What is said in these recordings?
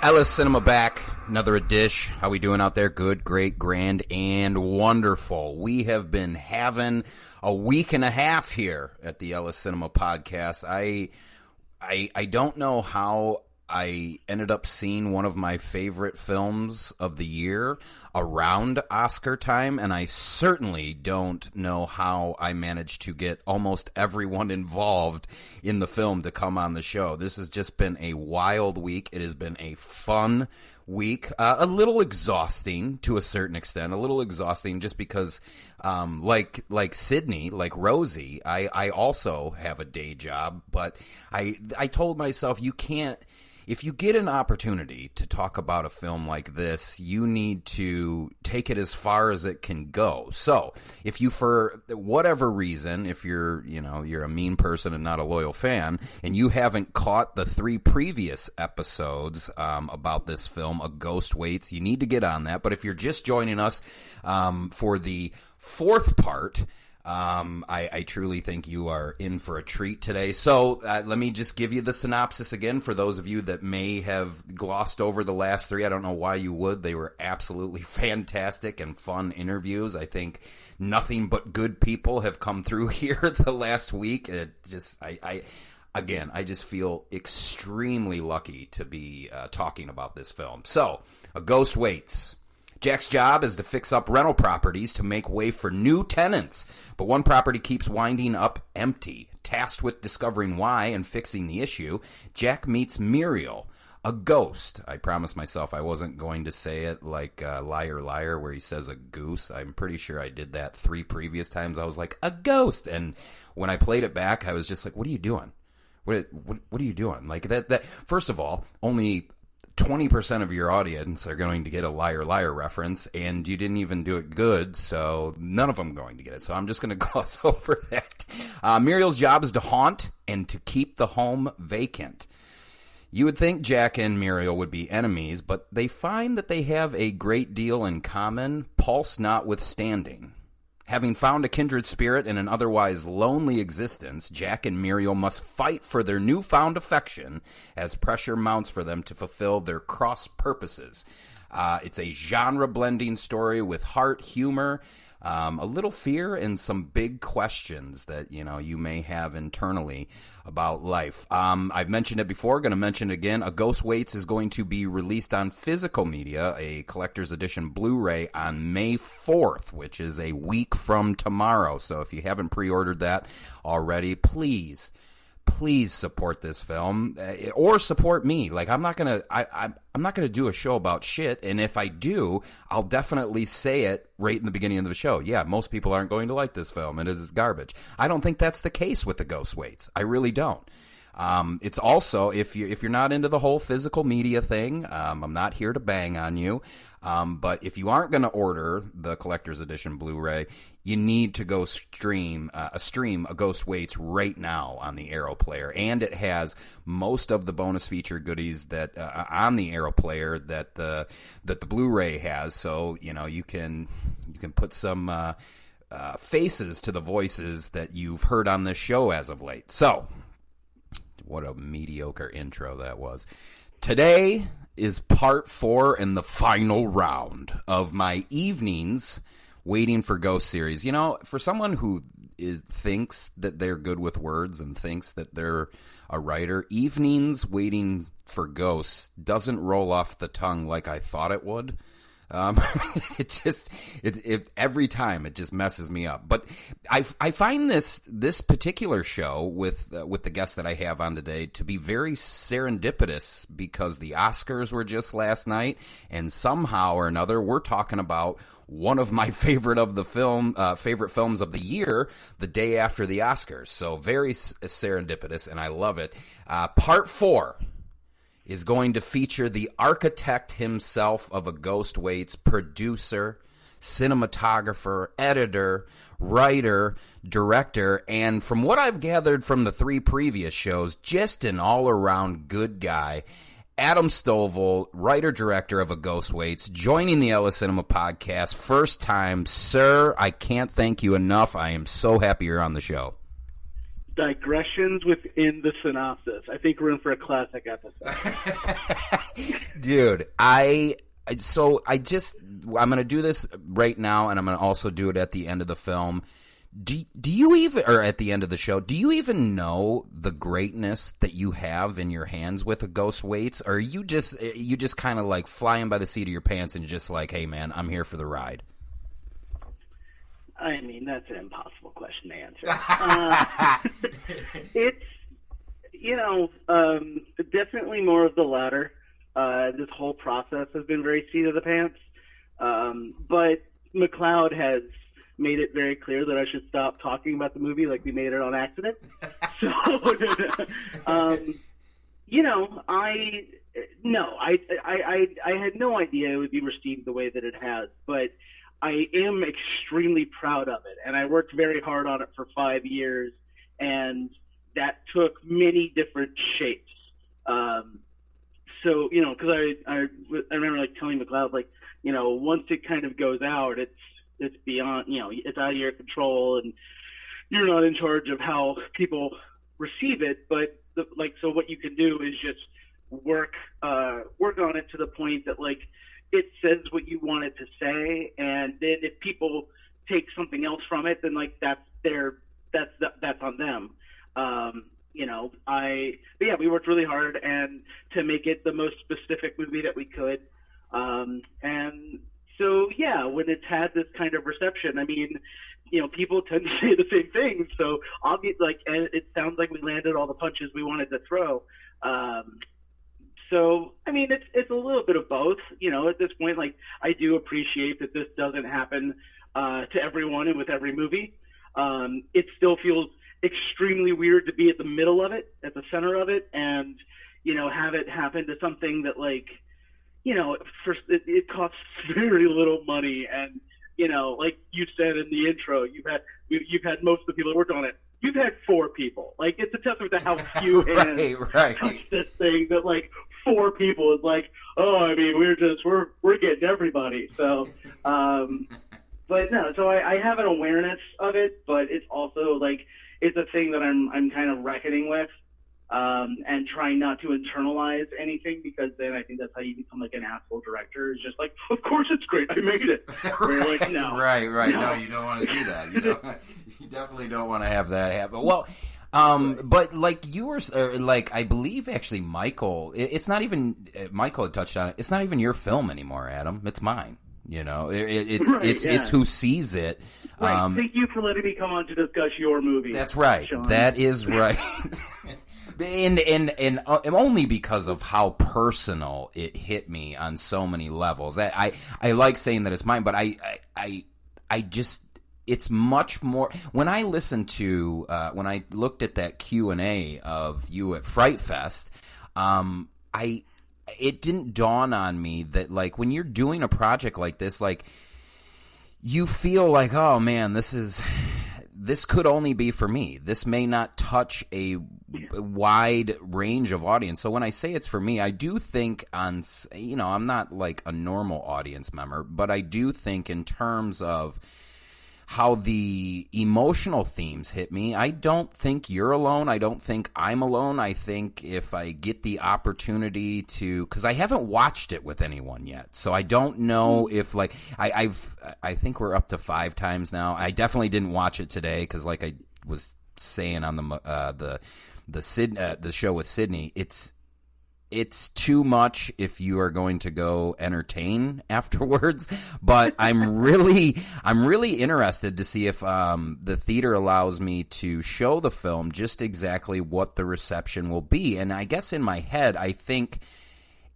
Ellis Cinema back, another dish. How we doing out there? Good, great, grand, and wonderful. We have been having a week and a half here at the Ellis Cinema podcast. I don't know how I ended up seeing one of my favorite films of the year around Oscar time, and I certainly don't know how I managed to get almost everyone involved in the film to come on the show. This has just been a wild week. It has been a fun week, a little exhausting to a certain extent, a little exhausting just because, like Sydney, like Rosie, I also have a day job, but I told myself you can't. If you get an opportunity to talk about a film like this, you need to take it as far as it can go. So, if you, for whatever reason, if you're a mean person and not a loyal fan, and you haven't caught the 3 previous episodes about this film, A Ghost Waits, you need to get on that. But if you're just joining us for the 4th part, I truly think you are in for a treat today. So let me just give you the synopsis again for those of you that may have glossed over the last 3. I don't know why you would. They were absolutely fantastic and fun interviews. I think nothing but good people have come through here the last week. I just feel extremely lucky to be talking about this film. So, A Ghost Waits. Jack's job is to fix up rental properties to make way for new tenants, but one property keeps winding up empty. Tasked with discovering why and fixing the issue, Jack meets Muriel, a ghost. I promised myself I wasn't going to say it like Liar Liar where he says a goose. I'm pretty sure I did that 3 previous times. I was like, a ghost. And when I played it back, I was just like, what are you doing? What are you doing? Like that. First of all, only 20% of your audience are going to get a Liar Liar reference, and you didn't even do it good, so none of them are going to get it. So I'm just going to gloss over that. Muriel's job is to haunt and to keep the home vacant. You would think Jack and Muriel would be enemies, but they find that they have a great deal in common, pulse notwithstanding. Having found a kindred spirit in an otherwise lonely existence, Jack and Muriel must fight for their newfound affection as pressure mounts for them to fulfill their cross purposes. It's a genre-blending story with heart, humor, a little fear, and some big questions that you may have internally about life. I've mentioned it before, going to mention it again. A Ghost Waits is going to be released on physical media, a collector's edition Blu-ray on May 4th, which is a week from tomorrow. So if you haven't pre-ordered that already, please support this film or support me. Like I'm not gonna do a show about shit, and if I do, I'll definitely say it right in the beginning of the show. Yeah, most people aren't going to like this film, and it is garbage. I don't think that's the case with The Ghost Waits. I really don't. It's also, if you're not into the whole physical media thing, I'm not here to bang on you. But if you aren't going to order the collector's edition Blu-ray, you need to go stream A Ghost Waits right now on the Arrow Player, and it has most of the bonus feature goodies that on the Arrow Player that the Blu-ray has. So you can put some faces to the voices that you've heard on this show as of late. So, what a mediocre intro that was. Today is part 4 and the final round of my evenings waiting for ghost series. For someone who thinks that they're good with words and thinks that they're a writer, evenings waiting for ghosts doesn't roll off the tongue like I thought it would. Every time it just messes me up. But I find this particular show with the guest that I have on today to be very serendipitous because the Oscars were just last night, and somehow or another we're talking about one of my favorite films of the year the day after the Oscars. So very serendipitous, and I love it. Part 4 is going to feature the architect himself of A Ghost Waits, producer, cinematographer, editor, writer, director, and from what I've gathered from the 3 previous shows, just an all-around good guy. Adam Stovall, writer-director of A Ghost Waits, joining the Ellis Cinema podcast. First time, sir, I can't thank you enough. I am so happy you're on the show. digressions within the synopsis. I think we're in for a classic episode. Dude, I'm going to do this right now, and I'm going to also do it at the end of the film. Do you even, or at the end of the show, do you even know the greatness that you have in your hands with A Ghost Waits? Or are you just kind of like flying by the seat of your pants and just like, hey man, I'm here for the ride? I mean, that's an impossible question to answer. It's, definitely more of the latter. This whole process has been very seat of the pants. But MacLeod has made it very clear that I should stop talking about the movie like we made it on accident. So, I had no idea it would be received the way that it has, but I am extremely proud of it, and I worked very hard on it for 5 years, and that took many different shapes. So, because I remember like telling MacLeod, like, once it kind of goes out, it's beyond, it's out of your control, and you're not in charge of how people receive it. But so what you can do is just work on it to the point that like it says what you want it to say, and then if people take something else from it, then like that's on them. We worked really hard and to make it the most specific movie that we could. And so, yeah, when it's had this kind of reception, I mean, people tend to say the same things. So obviously, and it sounds like we landed all the punches we wanted to throw. So, I mean, it's a little bit of both, at this point. Like, I do appreciate that this doesn't happen to everyone and with every movie. It still feels extremely weird to be at the middle of it, at the center of it, and, have it happen to something that, like, first it costs very little money, and, like you said in the intro, you've had most of the people that worked on it. You've had 4 people. Like, it's a testament to how few hands touch this thing that, like, 4 people is like, oh, I mean, we're getting everybody. So, but no, so I have an awareness of it, but it's also like, it's a thing that I'm kind of reckoning with, and trying not to internalize anything, because then I think that's how you become like an asshole director. Is just like, of course it's great, I made it. Where you're like, no. Right. No, you don't want to do that. You definitely don't want to have that happen. Well, but like you were, like I believe actually Michael, it's not even, Michael had touched on it. It's not even your film anymore, Adam. It's mine. It's who sees it. Right. Thank you for letting me come on to discuss your movie. That's right. Sean. That is right. And only because of how personal it hit me on so many levels. I like saying that it's mine, but I just, it's much more. When I listened to when I looked at that Q&A of you at Fright Fest, it didn't dawn on me that like when you're doing a project like this, like you feel like, oh man, this could only be for me. This may not touch a wide range of audience. So when I say it's for me, I do think I'm not like a normal audience member, but I do think in terms of how the emotional themes hit me, I don't think you're alone. I don't think I'm alone. I think if I get the opportunity to, because I haven't watched it with anyone yet, so I don't know if like I think we're up to 5 times now. I definitely didn't watch it today because, like I was saying on the show with Sydney, it's too much if you are going to go entertain afterwards. But I'm really interested to see if the theater allows me to show the film just exactly what the reception will be. And I guess in my head, I think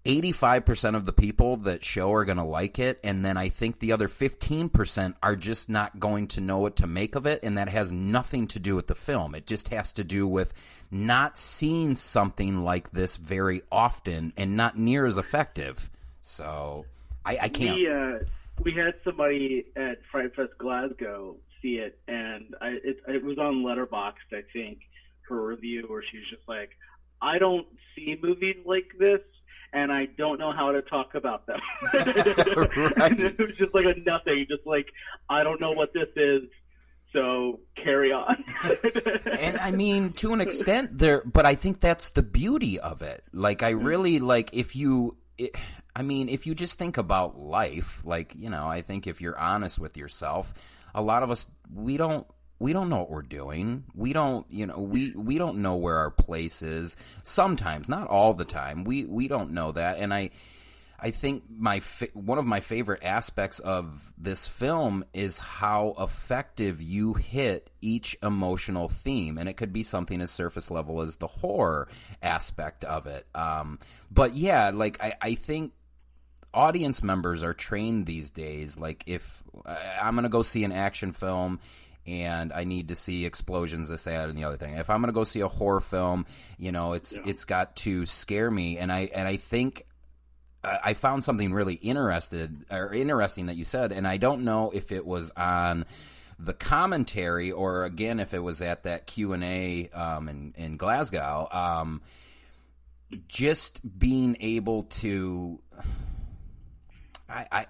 85% of the people that show are going to like it, and then I think the other 15% are just not going to know what to make of it, and that has nothing to do with the film. It just has to do with not seeing something like this very often and not near as effective. So I can't. We had somebody at Fright Fest Glasgow see it, and it was on Letterboxd, I think, her review, where she was just like, I don't see movies like this, and I don't know how to talk about them. Right. And it was just like a nothing, just like, I don't know what this is, So carry on. And I mean, to an extent, but I think that's the beauty of it. Like, I really like if you just think about life, like, I think if you're honest with yourself, a lot of us, we don't know what we're doing. We don't, we don't know where our place is. Sometimes, not all the time. We don't know that. And I think one of my favorite aspects of this film is how effective you hit each emotional theme, and it could be something as surface level as the horror aspect of it. But yeah, like I think audience members are trained these days. Like, if I'm going to go see an action film and I need to see explosions, this, that, and the other thing. If I'm going to go see a horror film, it's got to scare me, and I think. I found something really interesting that you said, and I don't know if it was on the commentary or, again, if it was at that Q&A in Glasgow. Just being able to, I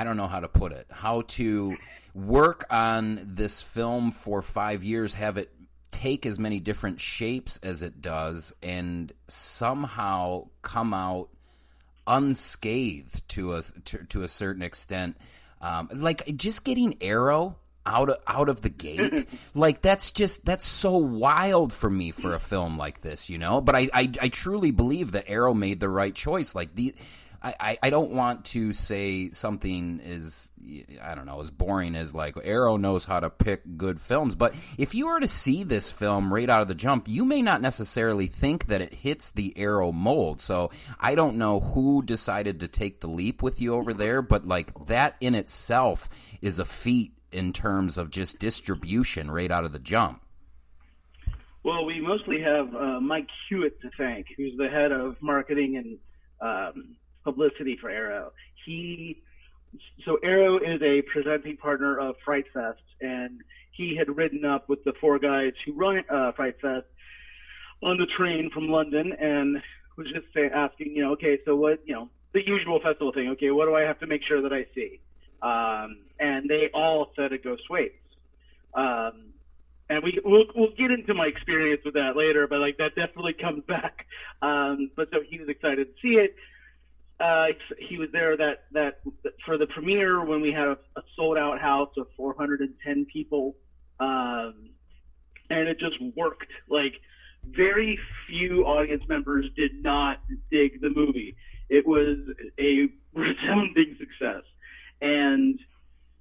don't know how to put it, how to work on this film for 5 years, have it take as many different shapes as it does, and somehow come out unscathed to a certain extent. Like, just getting Arrow out of the gate, like, that's so wild for me for a film like this, But I truly believe that Arrow made the right choice. Like, I don't want to say something is, I don't know, as boring as, like, Arrow knows how to pick good films, but if you were to see this film right out of the jump, you may not necessarily think that it hits the Arrow mold. So I don't know who decided to take the leap with you over there, but, like, that in itself is a feat in terms of just distribution right out of the jump. Well, we mostly have Mike Hewitt to thank, who's the head of marketing and publicity for Arrow. So Arrow is a presenting partner of Fright Fest, and he had ridden up with the 4 guys who run Fright Fest on the train from London, and was just asking, okay, so what, the usual festival thing. Okay, what do I have to make sure that I see? And they all said it goes Waits. And we'll get into my experience with that later, but, like, that definitely comes back. But so he was excited to see it. He was there that for the premiere when we had a sold out house of 410 people, and it just worked. Like, very few audience members did not dig the movie. It was a resounding success, and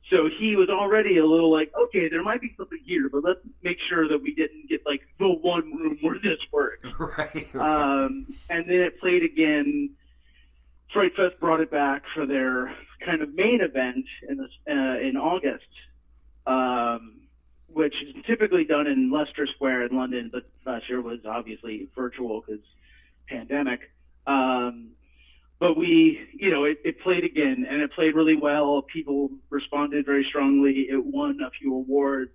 so he was already a little like, okay, there might be something here, but let's make sure that we didn't get, like, the one room where this worked. Right. And then it played again. Fright Fest brought it back for their kind of main event in August, which is typically done in Leicester Square in London, but last year was obviously virtual because pandemic. But it played again, and it played really well. People responded very strongly. It won a few awards,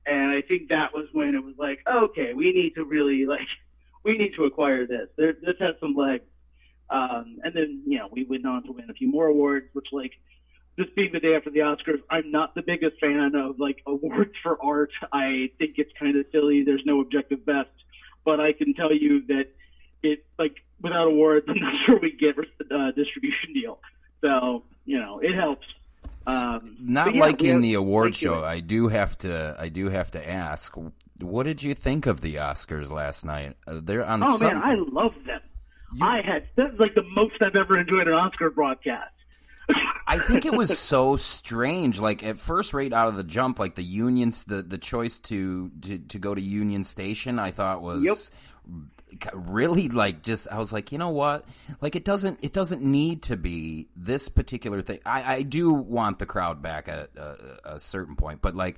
and I think that was when it was like, okay, we need to acquire this. This has some legs. And then, we went on to win a few more awards, which, like, this being the day after the Oscars, I'm not the biggest fan of, like, awards for art. I think it's kind of silly. There's no objective best. But I can tell you that it, like, without awards, I'm not sure we get a distribution deal. So, it helps. Not liking the award show, I do have to ask, what did you think of the Oscars last night? They're on. Oh man, I love them. That's like the most I've ever enjoyed an Oscar broadcast. I think it was so strange. Like, at first, right out of the jump, like, the unions, the choice to go to Union Station, I thought was really, like, just, I was like, you know what? Like, it doesn't need to be this particular thing. I do want the crowd back at a certain point, but, like,